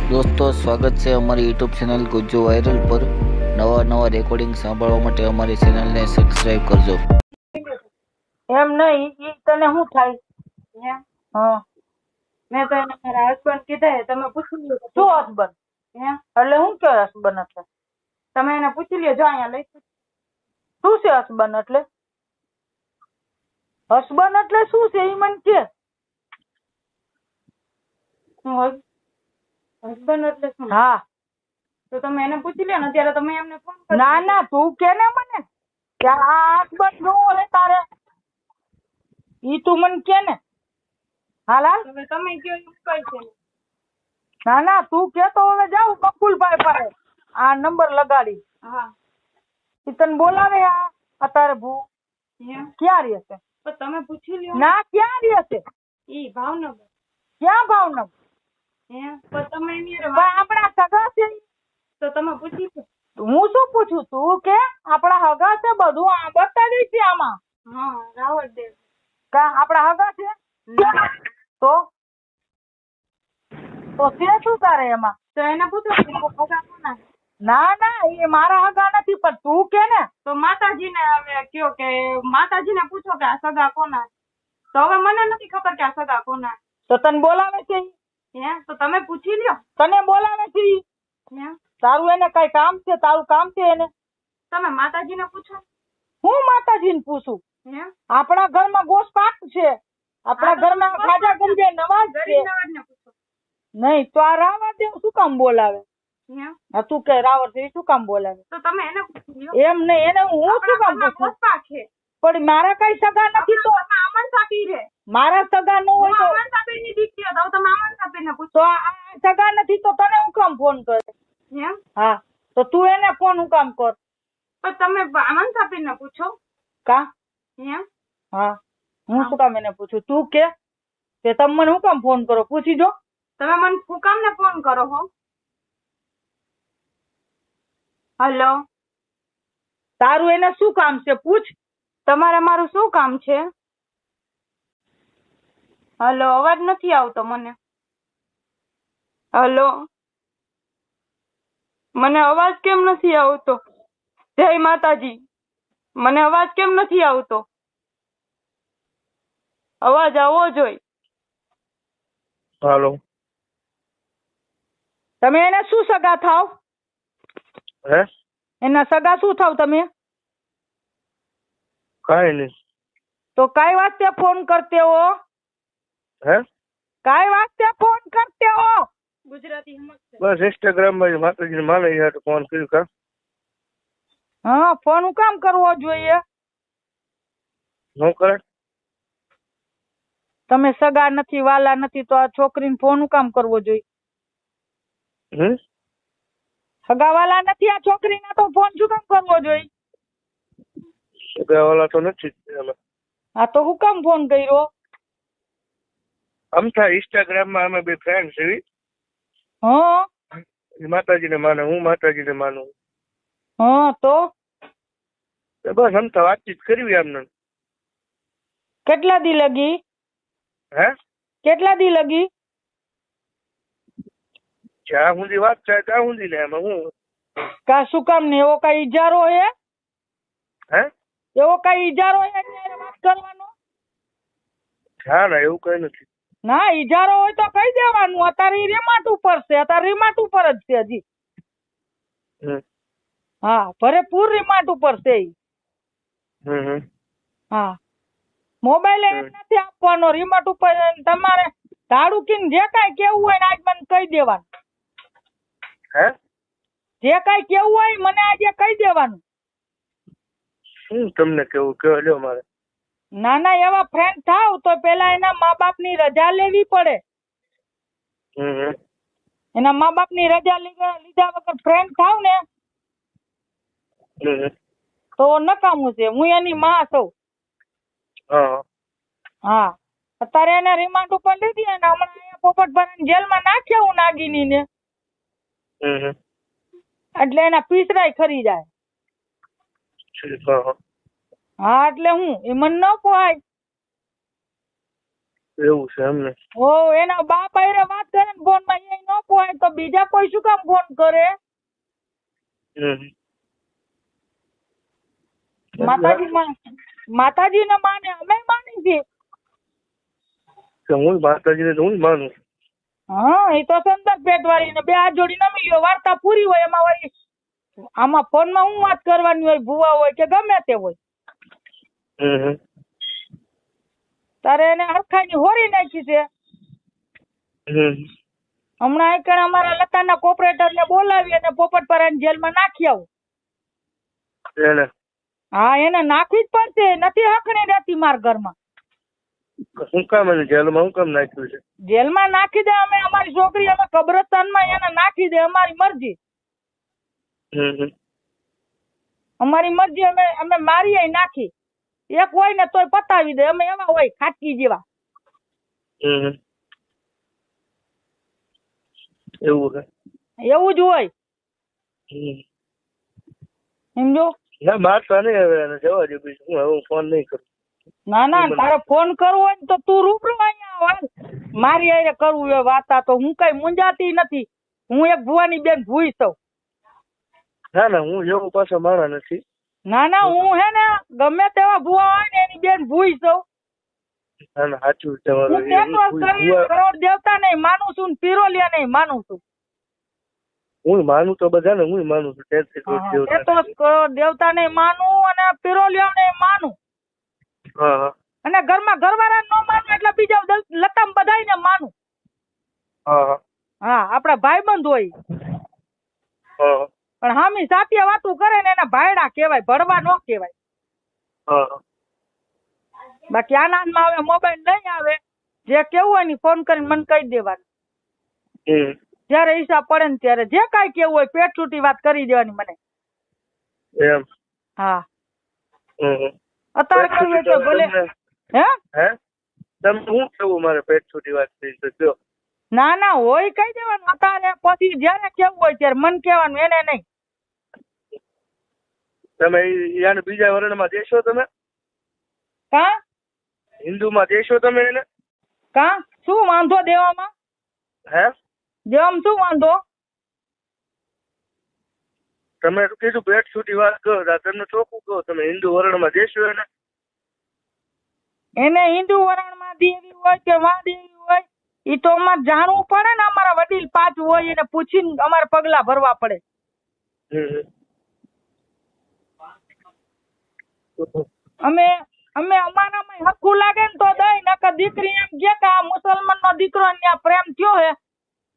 દોસ્તો, સ્વાગત છે અમારી યુટ્યુબ ચેનલ ગુજ્જુ વાયરલ પર. નવા રેકોર્ડિંગ સાંભળવા માટે અમારી ચેનલને સબસ્ક્રાઇબ કરજો. એમ નહીં, ઈ તને શું થાય? હા, મેં તો એને મારા હસબન્ડ કીધા, તમે પૂછી લ્યો. શું હસબન્ડ? એટલે શું કે હસબન્ડ એટલે? તમે એને પૂછી લ્યો. જો અહીંયા લઈ શું છે હસબન્ડ એટલે? હસબન્ડ એટલે શું છે ઈ મને કે. હસબન્ડ એટલે શું? હા, તો તમે એને પૂછી લ્યો ને. અત્યારે તમે એમને ફોન કરો. ના ના, તું કે ને મને કે આ હસબન્ડ નો લે તારે, ઈ તું મને કે ને. હાલ હાલ, તમે કયો એમ કઈ છે. ના ના, તું કે તો હવે જાઉં બકુલભાઈ પાસે આ નંબર લગાડી. હા, ઈ તને બોલાવે આ અત્યારે ભૂ ક્યાં રહે છે? તમે પૂછી લ્યો. ના, ક્યાં રહે છે? ઈ ભાવનગર. ક્યાં ભાવનગર? આપણા સગા છે તો તમે પૂછી લો. હું શું પૂછું? તું કે આપણા હગા છે, બધું આ બતાવી છે આમાં. હા, રાવળ દેવ કા આપણા હગા છે તો છે શું તારે એમાં? તો એને પૂછો હગા કોના? ના ના, એ મારા હગા નથી, પણ તું કે ને તો માતાજીને હવે કયો કે માતાજીને પૂછો કે આ સગા કોના. તો હવે મને નથી ખબર કે આ સગા કોના. તો તને બોલાવે છે તો તમે પૂછી લ્યો. તને બોલાવે છે તારું એને કઈ કામ છે? તારું કામ છે એને? તમે માતાજીને પૂછો. હું માતાજીને પૂછું? આપણા ઘરમાં ગોશ પાક છે, આપણા ઘરમાં ખાજા ગંજે નવાજ છે. નહીં તો આ રાવણ દેવ શું કામ બોલાવે? તું કે રાવણ દેવ શું કામ બોલાવે? તો તમે એને પૂછી લ્યો. એમ નહીં, એને હું શું કામ પૂછું? પણ મારા કઈ સગા નથી તો આમન સાપી રે. મારા સગા ન હોય તો આમન સાપી ની દીકરી તો તમે આમન સાપીને પૂછો. તો આ સગા નથી તો તને હું કામ ફોન કરે? એમ? હા, તો તું એને ફોન હું કામ કર? પણ તમે આમન સાપીને પૂછો. કા? એમ? હા, હું શું કામ એને પૂછું? તું કે તમે મને હું કામ ફોન કરો? પૂછી જો. તમે મને શું કામ ને ફોન કરો હો? હલો, તારું એને શું કામ છે? પૂછ. તમારે મારું શું કામ છે? હલો, અવાજ નથી આવતો મને. હલો, મને અવાજ કેમ નથી આવતો? જય માતાજી, મને અવાજ કેમ નથી આવતો? અવાજ આવવો જોઈએ. હાલો, તમે એને શું સગા થાવ? હે? એના સગા શું થાવ તમે? કાઈ નહીં. તો કઈ વાસ્તે ફોન કરતે હો? હે? કઈ વાસ્તે ફોન કરતે હો? ગુજરાતી સમજશે. બસ ઇન્સ્ટાગ્રામ માં માતાજીને માને યાર ફોન કર્યું કા. હા, ફોન હું કામ કરવો જોઈએ? હું કરે? તમે સગા નથી, વાલા નથી, તો આ છોકરીને ફોન હું કામ કરવો જોઈએ? સગા વાલા નથી આ છોકરીના, તો ફોન શું કામ કરવો જોઈએ? સગા વાલા તો નથી. હા, તો હું કામ ફોન કર્યો? અમથા ઇન્સ્ટાગ્રામ માં અમે બે ફ્રેન્ડ છે. હા, માતાજીને માને, હું માતાજીને માનું. હા, તો બસ અમથા વાતચીત કરવી આમને. કેટલા દી લગી? હે? કેટલા દી લગી? જ્યાં સુધી વાત થાય ત્યાં સુધી ને એમાં હું. કા શું કામ ને? એવો કઈ ઈજારો હે? હે? એવો કઈ ઈજારો હે ત્યારે વાત કરવાનો? હા ના, એવું કઈ નથી. ના, ઈજારો હોય તો કહી દેવાનું. અત્યારે ઈ રિમાટ ઉપર છે, અત્યારે રિમાટ ઉપર જ છે હજી. હા, ભરેપૂર રિમાટ ઉપર છે. હા, મોબાઈલ નથી આપવાનો, રિમોટ ઉપર. તમારે ધાડુકીને જે કઈ કેવું હોય ને આજ મને કહી દેવાનું. હે? જે કઈ કેવું હોય મને આજે કહી દેવાનું. શું તમને કેવું કે લ્યો મારે? નાના એવા ફ્રેન્ડ થાવ તો પેલા એના મા બાપ ની રજા લેવી પડે. એના મા બાપ ની રજા લીધા વગર ફ્રેન્ડ થાવ ને તો નકામું છે. હું એની માં છું. હા, અત્યારે એને રિમાન્ડ ઉપર લીધી અને હમણાં અહીંયા પોપટભરાની જેલમાં નાખ્યા હું નાગીની ને. એટલે એના પીસરાય ખરી જાય. હા, એટલે હું એ મને ન પોહાય. એવું છે એમને. ઓ એના બાપ હારે વાત કરે ને ફોન માં એ ન પોહાય તો બીજા કોઈ શું કામ ફોન કરે? હમ. માતાજી ને માને, અમે માની છીએ. કે હું માતાજીને તો હું માનું. હા એ તો સંદર પેટ વાળી ને બે હાથ જોડી નમી લ્યો, વાર્તા પૂરી હોય. એમાં વળી આમાં ફોન માં હું વાત કરવાની હોય? ભૂવા હોય કે ગમે તે હોય. હમ. તારે એને હરખાઈ હોરી નાખી છે. હમણાં એક અમારા લતાના કોપરેટર ને બોલાવી અને પોપટપરાની જેલમાં નાખી આવું. એને હા એને નાખવી જ પડશે, નથી હકણી રહેતી મારા ઘરમાં. શું કામ એને જેલમાં શું કામ નાખ્યું છે? જેલમાં નાખી દે અમે અમારી છોકરી, અમે કબ્રસ્તાનમાં એને નાખી દે, અમારી મરજી. અમારી મરજી, અમે મારીએ નાખી. એક હોય ને તોય પતાવી દે, અમે એવા હોય ખાટકી જેવા. એવું છે? એવું જ હોય. સમજો? ના મારતા નહીં હવે, એને જવા દે. બીજું હું હવે ફોન નહીં કરું. ના ના તારે ફોન કરવો હોય ને તો તું રૂબરૂ અહીંયા આવ. મારી હારે કરવું એ વાતા તો હું કઈ મુંજાતી નથી. હું એક ભુવાની બેન ભૂઈ છું. ના ના હું એવું પાછો માણા નથી. ના ના હું હે ને ગમે તેવા ભુવા હોય ને એની બેન ભૂઈ છું. ના ના સાચું હું તમારું. કરોડ દેવતા નહીં માનું છું ને પિરોલિયા નહીં માનું છું. હું માનું તો બધા ને, હું માનું છું. કરોડ દેવતા નહીં માનું અને પિરોલિયા નહીં માનું. અને ઘરમાં ઘરવાળા ન માનું એટલે બીજા લતામ બધાય માનું. હા આપડા ભાઈબંધ હોય. પણ હામી સાત્ય વાતું કરે ને એના ભાયડા કહેવાય, ભરવા ન કહેવાય. બાકી આનંદમાં હવે મોબાઈલ નહીં આવે, જે કેવું હોય ને ફોન કરીને મને કહી દેવાનું. જયારે હિસાબ પડે ને ત્યારે જે કઈ કેવું હોય પેટ છૂટી વાત કરી દેવાની મને. હા અત્યારે કહ્યું તો ભલે. હે તમે શું કેવું મારે પેટ છૂટી વાત કરી તો? ના ના હોય કહી દેવાનું અત્યારે, પછી જયારે કેવું હોય ત્યારે મન કહેવાનું, એને નહીં. તમે યાને બીજા વર્ણમાં દેશો તમે? કા હિન્દુમાં દેશો તમે એને? કા શું વાંધો દેવામાં? હે દેવામાં શું વાંધો? તમે કીધું પેટ છૂટી વાત કરો, તમને ચોખ્ખું કહો, તમે હિન્દુ વર્ણમાં દેશો એને? એને હિન્દુ વર્ણમાં દેવી હોય કે માં દેવી હોય એ તો અમારે જાણવું પડે ને. અમારા વડીલ 5 હોય એને પૂછીને અમારે પગલા ભરવા પડે. અમે અમારામાં હરખું લાગે ને તો દઈ, નકર દીકરી એમ કે આ મુસલમાન નો દીકરો ત્યાં પ્રેમ થયો હે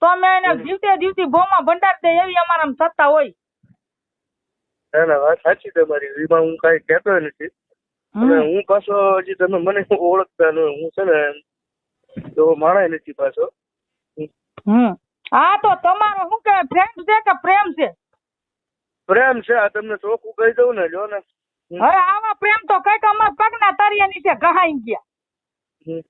તો અમે એને જીવતે જીવતી ભોમાં ભંડાર દે, એવી અમારામાં સત્તા હોય. ના ના વાત સાચી તમારી. એમાં હું કઈ કહેતો નથી. હું પાછો હજી તમે મને ઓળખતા ન, હું છે ને તો માણા નથી પાછો. હા તો તમારો શું કે ફ્રેન્ડ છે કે પ્રેમ છે? પ્રેમ છે. આ તમને ચોખ્ખું કહી દઉં ને, જો ને. અરે આવા પ્રેમ તો કઈક અમારા પગના તળિયા નીચે ગહાઈ ગયા.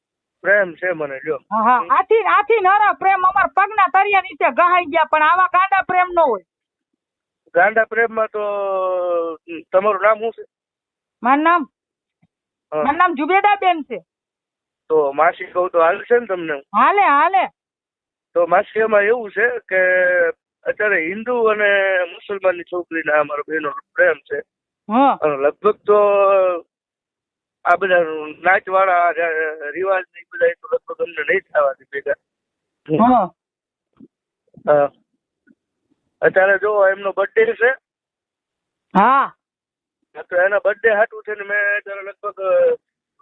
પ્રેમ છે મને, જો. હા આથી નરા પ્રેમ અમારા પગના તળિયા નીચે ગહાઈ ગયા, પણ આવા ગાંડા પ્રેમ નો હોય. ગાંડા પ્રેમમાં તો તમારું નામ શું છે? મારું નામ જુબેદા બેન છે. તો માસી કહું તો હાલશે ને તમને? હાલે. તો માસી એમાં એવું છે કે અત્યારે હિન્દુ અને મુસલમાનની છોકરીને અમારો બેનો પ્રેમ છે. લગભગ તો આ બધા નાચ વાળા રિવાજ ને બધા તો લગભગ અમને નહીં થવાથી ભેગા. અત્યારે જો એમનો બર્થડે છે. હા તો એના બર્થડે હાટું છે ને મેં અત્યારે લગભગ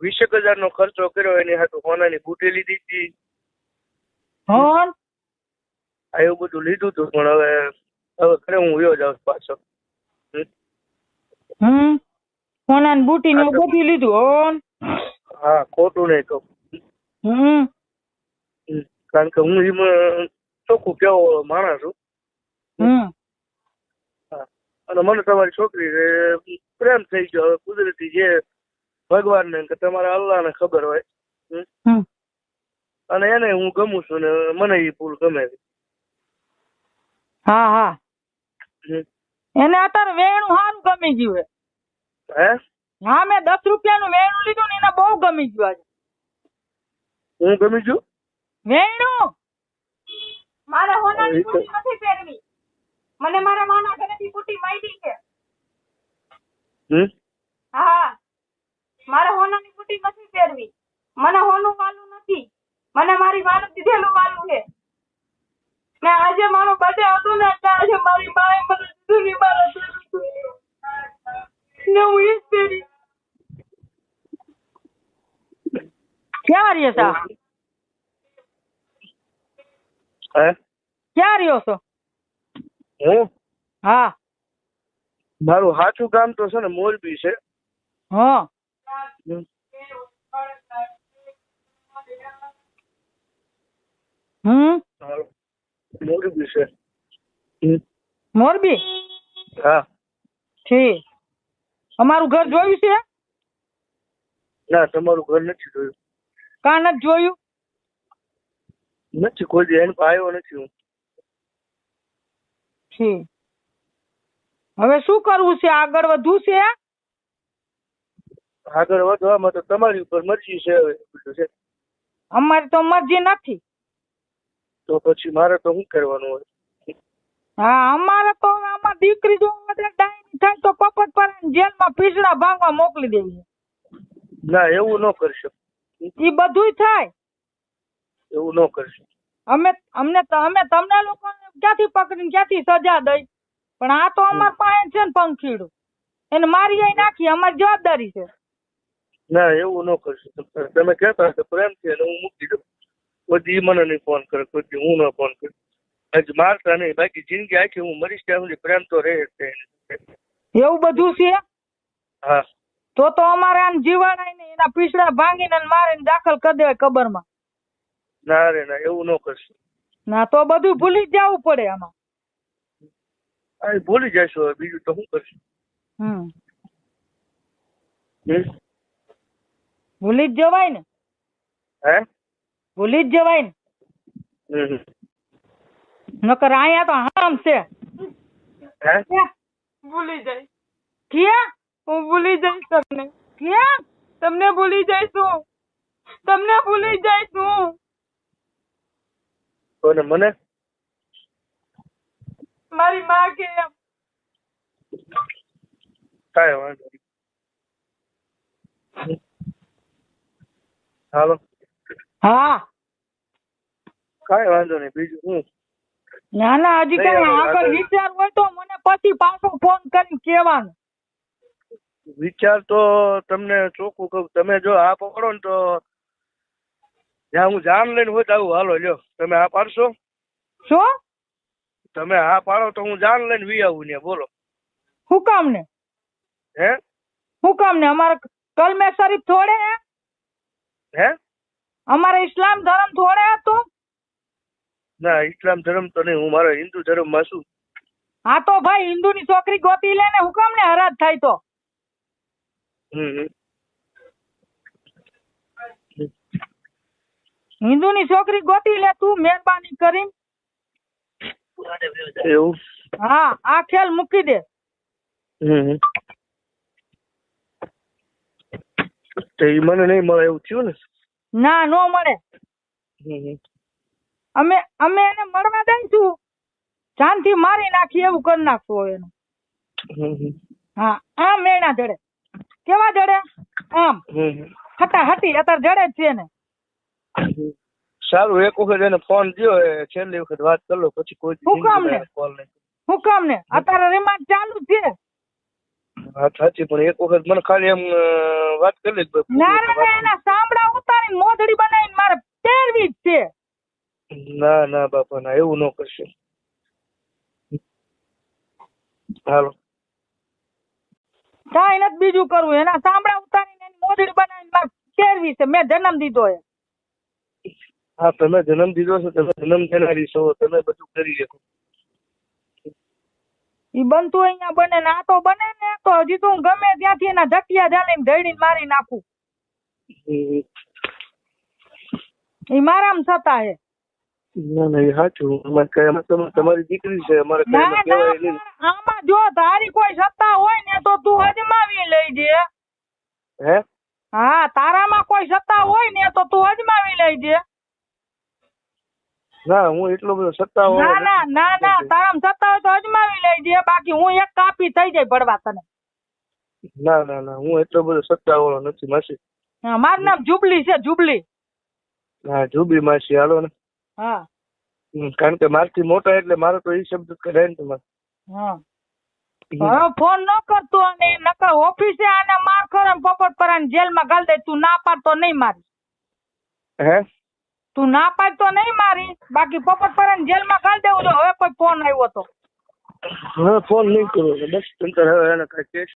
20,000 નો ખર્ચો કર્યો. એની હાટું સોનાની બુટી લીધી હતી. એવું બધું લીધું હતું, પણ હવે ઘરે હું વયો જાઉં પાછો. સોનાની બુટી ને બધું લીધું? હા ખોટું નહીં કહું. કારણ કે હું એમાં ચોખ્ખું કેવો માણસ છું. અને મને તમારી છોકરી પ્રેમ થઈ ગયો. હવે કુદરતી જે ભગવાન ને કે તમારા અલ્લાહ ને ખબર હોય. અને એને હું ગમું છું ને મને એ ફૂલ ગમે છે. હા એને અત્યારે વેણું સારું ગમી ગયું. હે? હા મેં 10 રૂપિયાનું વેણું લીધું ને એને બહુ ગમી ગયું. હું ગમી છું વેણું મારે હોનાની બુટી નથી પહેરવી. મને મારા માના ઘરેથી બુટી મળી છે. હા મારે હોનાની બુટી નથી પહેરવી. મને હોનું વાલું નથી. મને મારી માનું દીધેલું વાલું છે. ને આજે મારો બર્થડે હતો ને એટલે આજે મારી માએ મને દીધું ને મારા ને હું ઈ જ પહેરી. ક્યાં રહ્યો છો? હે ક્યાં રહ્યો છો? હું હા મારું સાચું ગામ તો છે ને મોરબી છે. હા મોરબી છે. મોરબી? હા. ઠીક. અમારું ઘર જોયું છે? ના તમારું ઘર નથી જોયું. કાં નથી જોયું? નથી કોઈ દી એને આવ્યો નથી હું. ઠીક. હવે શું કરવું છે? આગળ વધવું છે? આગળ વધવામાં તો તમારી ઉપર મરજી છે. હવે બધું છે. અમારી તો મરજી નથી. તો પછી મારે તો શું કરવાનું હોય? હા અમારે તો આમાં દીકરી જો ડાયની થાય તો પપટ પર જેલમાં પીસડા ભાંગવા મોકલી દેવી. ના એવું ન કરશો. ઈ બધુંય થાય. એવું ન કરશો. અમે તમને લોકોને ક્યાંથી પકડીને ક્યાંથી સજા દઈ? પણ આ તો અમાર પાસે છે ને પંખીડું. એને મારી નાખી. અમારી જવાબદારી છે. ના એવું ન કરશો. તમે કહેતા હશો પ્રેમથી અને હું મૂકી દઉં. બધી મને નહીં ફોન કરે. બધી હું ન ફોન કરું. હજી મારતા નહીં. બાકી જિંદગી આખી હું મરીશ ત્યાં સુધી પ્રેમ તો રહે જ. એવું બધું છે? હા. તો અમારે આને જીવાડાય ને એના પીસડા ભાંગીને મારીને દાખલ કરી દેવાય કબરમાં. ના રે ના એવું ન કરશો. ના તો બધું ભૂલી જ જવું પડે આમાં. હા ભૂલી જશો. હવે બીજું તો શું કરશું? ભૂલી જ જવાય ને. હે ભૂલી જ જવાય ને. નકર અહીંયા તો હામ છે. ભૂલી જાય ક્યાં? હું ભૂલી જઈશ તમને. ક્યાં? તમને ભૂલી જઈશું. તમને ભૂલી જઈશું. કોને? મને? મારી માં કે એમ. કાંઈ વાંધો નહીં. હાલો. હા કાંઈ વાંધો નહીં. બીજું હું? ના ના હજી કઈ આગળ વિચાર હોય તો મને પછી પાછો ફોન કરીને કહેવાનું. વિચાર તો તમને ચોખ્ખું કહું. તમે જો આ પકડો ને તો જ્યાં હું જાન લઈને હોય તો આવું. હાલો લ્યો. તમે આ પાડશો? શું? તમે આ પાડો તો હું જાન લઈને વી આવું ને. બોલો હું કામ ને? હે હું કામ ને? અમારે કલમે શરીફ થોડે હે અમારે ઇસ્લામ ધર્મ થોડે હતો. ના ઇસ્લામ ધર્મ તો નહીં. હું મારા હિન્દુ ધર્મમાં છું. હા તો ભાઈ હિન્દુની છોકરી ગોતી લે ને. હું કામ ને હરાજ થાય તો? હિન્દુની છોકરી ગોતી લે તું મહેરબાની કરીને. એવું? હા આ ખેલ મૂકી દે. તો એ મને નહીં મળે એવું થયું ને? ના નો મળે. અમે એને મળવા દઈશું. જાનથી મારી નાખી એવું કરી નાખશું એને. હા આમ મેણા જડે. કેવા જડે? આમ હટા હટી અત્યારે જડે જ છે ને. સારું એક વખત એને ફોન દો. છેલ્લી વખત વાત કરી લો પછી કોઈ હું કામ ને? હું કામ ને? અત્યારે રિમાન્ડ ચાલુ છે. હા સાચી પણ એક વખત મને ખાલી એમ વાત કરી લે. ના એના સાંભળા ઉતારીને મોઢડી બનાવીને મારે પહેરવી જ છે. ના ના બાપા ના એવું ન કરશે. હાલો. કાંઈ નથી બીજું કરવું. એના સાંભળા ઉતારીને એની મોઢડી બનાવીને મારે પહેરવી છે. મેં જન્મ દીધો એ. હા તમે જન્મ દીધો છો. તમે જન્મ દેનારી છો. તમે બધું કરી શકો. ઈ બનતું અહીંયા બને ને આ તો બને ને તો હજી તો હું ગમે ત્યાંથી એના ધકિયા ઝાલીને ધડીને મારી નાખું. ઈ મારામાં થતા હે. ના ના એ સાચું. તમારી દીકરી છે. અમારે આમાં જો તારી કોઈ સત્તા હોય ને તો તું અજમાવી લેજે. હે હા તારામાં કોઈ સત્તા હોય ને તો તું અજમાવી લેજે. ના હું એટલો બધો સત્તાવાળો ના ના નથી. ના ના તારામાં સત્તા હોય તો અજમાવી લેજે, બાકી હું એક કાપી થઈ જાય ભરવા તને. ના ના ના હું એટલો બધો સત્તાવાળો નથી માસી. હા મારું નામ જુબલી છે, જુબલી. હા જુબી માસી હાલો ને. હા કારણ કે મારથી મોટા એટલે મારો તો એ શબ્દ કરાય ને તમારે. હા હવે ફોન ન કરતો અને નકર ઓફિસે આને માર ખરે પોપટ પર જેલમાં ગાલ દે. તું ના પાડતો નહીં મારી. હે તું ના પાડતો નહીં મારી, બાકી પોપટ પર જેલમાં ગાલ દેવું. હવે કોઈ ફોન આવ્યો તો હવે ફોન નહીં કરો બસ. હવે એને કઈ